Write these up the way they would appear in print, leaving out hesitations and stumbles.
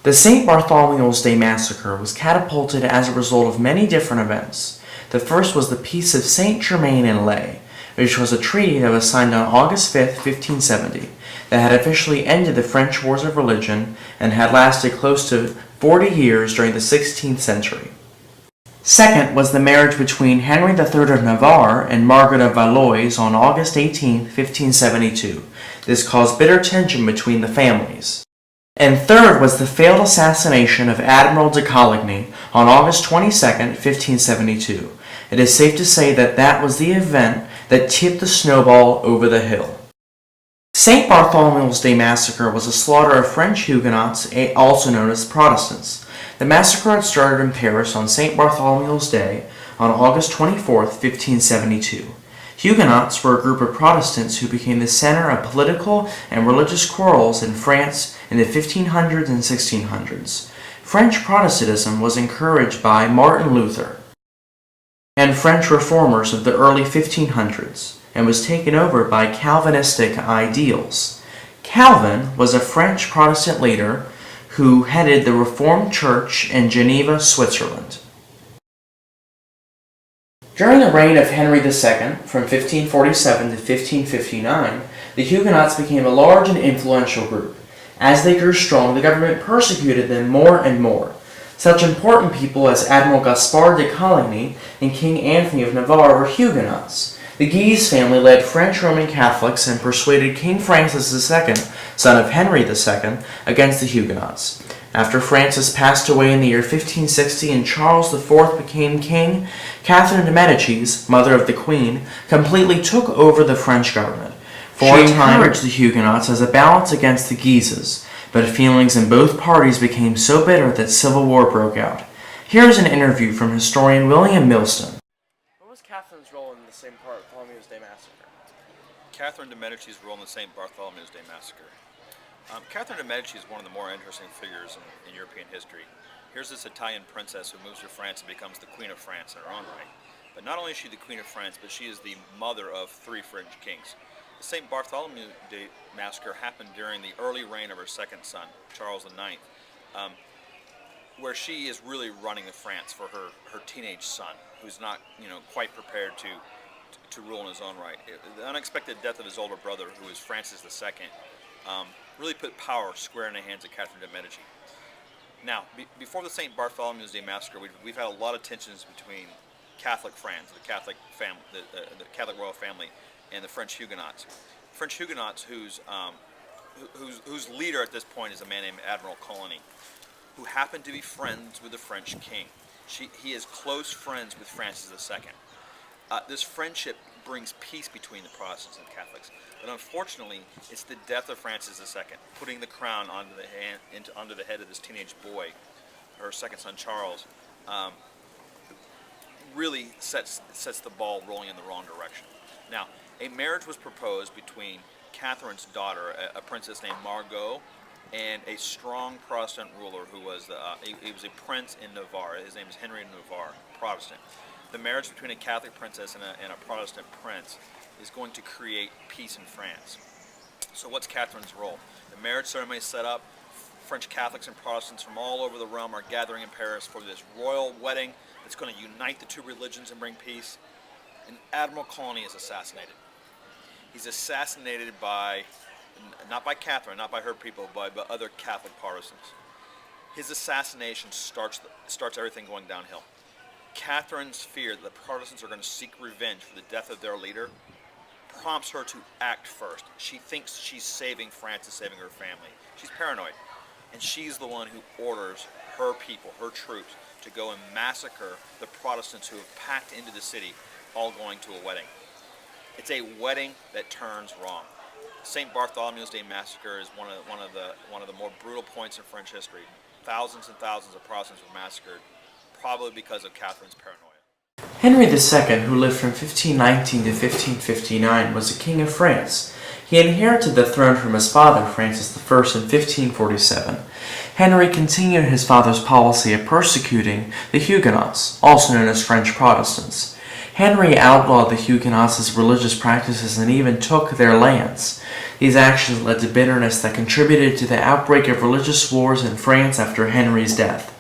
The St. Bartholomew's Day Massacre was catapulted as a result of many different events. The first was the Peace of Saint-Germain-en-Laye, which was a treaty that was signed on August 5, 1570, that had officially ended the French Wars of Religion and had lasted close to 40 years during the 16th century. Second was the marriage between Henry III of Navarre and Margaret of Valois on August 18, 1572. This caused bitter tension between the families. And third was the failed assassination of Admiral de Coligny on August 22, 1572. It is safe to say that that was the event that tipped the snowball over the hill. St. Bartholomew's Day Massacre was a slaughter of French Huguenots, also known as Protestants. The massacre had started in Paris on St. Bartholomew's Day on August 24, 1572. Huguenots were a group of Protestants who became the center of political and religious quarrels in France in the 1500s and 1600s. French Protestantism was encouraged by Martin Luther and French reformers of the early 1500s and was taken over by Calvinistic ideals. Calvin was a French Protestant leader who headed the Reformed Church in Geneva, Switzerland. During the reign of Henry II, from 1547 to 1559, the Huguenots became a large and influential group. As they grew strong, the government persecuted them more and more. Such important people as Admiral Gaspard de Coligny and King Anthony of Navarre were Huguenots. The Guise family led French Roman Catholics and persuaded King Francis II, son of Henry II, against the Huguenots. After Francis passed away in the year 1560 and Charles IV became king, Catherine de Medicis, mother of the Queen, completely took over the French government. For a time, encouraged the Huguenots as a balance against the Guises, but feelings in both parties became so bitter that civil war broke out. Here is an interview from historian William Milston. What was Catherine's role in the St. Bartholomew's Day Massacre? Catherine de Medici's role in the St. Bartholomew's Day Massacre. Catherine de Medici is one of the more interesting figures in European history. Here's this Italian princess who moves to France and becomes the Queen of France in her own right. But not only is she the Queen of France, but she is the mother of 3 French kings. The St. Bartholomew Day Massacre happened during the early reign of her second son, Charles IX, where she is really running France for her teenage son, who's not quite prepared to rule in his own right. The unexpected death of his older brother, who is Francis II, really put power square in the hands of Catherine de Medici. Now, before the St. Bartholomew's Day Massacre, we've had a lot of tensions between Catholic France, the Catholic family, the Catholic royal family, and the French Huguenots. French Huguenots, whose leader at this point is a man named Admiral Coligny, who happened to be friends with the French king. He is close friends with Francis II. This friendship brings peace between the Protestants and Catholics, but unfortunately, it's the death of Francis II, putting the crown under the head of this teenage boy, her second son Charles, really sets the ball rolling in the wrong direction. Now, a marriage was proposed between Catherine's daughter, a princess named Margot, and a strong Protestant ruler who was he was a prince in Navarre. His name is Henry of Navarre, Protestant. The marriage between a Catholic princess and a Protestant prince is going to create peace in France. So what's Catherine's role? The marriage ceremony is set up. French Catholics and Protestants from all over the realm are gathering in Paris for this royal wedding that's going to unite the two religions and bring peace. And Admiral Coligny is assassinated. He's assassinated not by Catherine, not by her people, but by other Catholic partisans. His assassination starts everything going downhill. Catherine's fear that the Protestants are going to seek revenge for the death of their leader prompts her to act first. She thinks she's saving France, saving her family. She's paranoid. And she's the one who orders her people, her troops, to go and massacre the Protestants who have packed into the city, all going to a wedding. It's a wedding that turns wrong. St. Bartholomew's Day Massacre is one of the more brutal points in French history. Thousands and thousands of Protestants were massacred, probably because of Catherine's paranoia. Henry II, who lived from 1519 to 1559, was a king of France. He inherited the throne from his father, Francis I, in 1547. Henry continued his father's policy of persecuting the Huguenots, also known as French Protestants. Henry outlawed the Huguenots' religious practices and even took their lands. These actions led to bitterness that contributed to the outbreak of religious wars in France after Henry's death.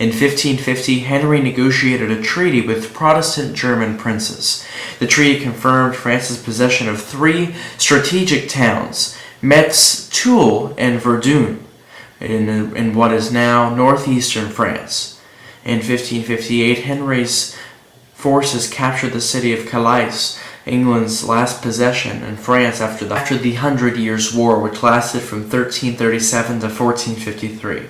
In 1550, Henry negotiated a treaty with Protestant German princes. The treaty confirmed France's possession of 3 strategic towns, Metz, Toul, and Verdun, in what is now northeastern France. In 1558, Henry's forces captured the city of Calais, England's last possession in France after the 100 Years' War, which lasted from 1337 to 1453.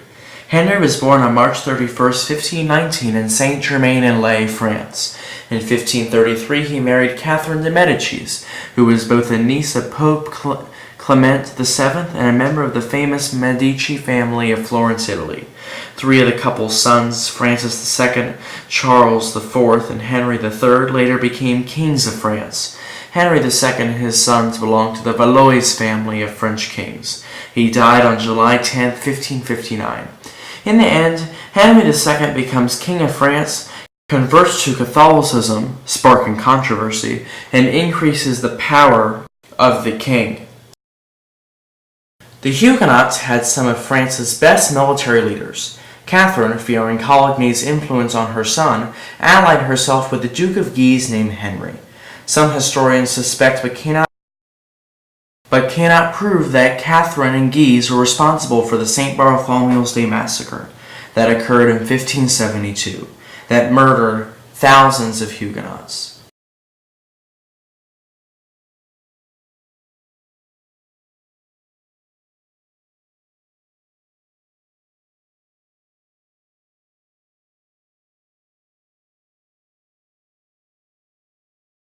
Henry was born on March 31, 1519 in Saint-Germain-en-Laye, France. In 1533, he married Catherine de' Medici, who was both a niece of Pope Clement VII and a member of the famous Medici family of Florence, Italy. 3 of the couple's sons, Francis II, Charles IV, and Henry III, later became kings of France. Henry II and his sons belonged to the Valois family of French kings. He died on July 10, 1559. In the end, Henry II becomes King of France, converts to Catholicism, sparking controversy, and increases the power of the king. The Huguenots had some of France's best military leaders. Catherine, fearing Coligny's influence on her son, allied herself with the Duke of Guise named Henry. Some historians suspect but cannot prove that Catherine and Guise were responsible for the St. Bartholomew's Day Massacre that occurred in 1572, that murdered thousands of Huguenots.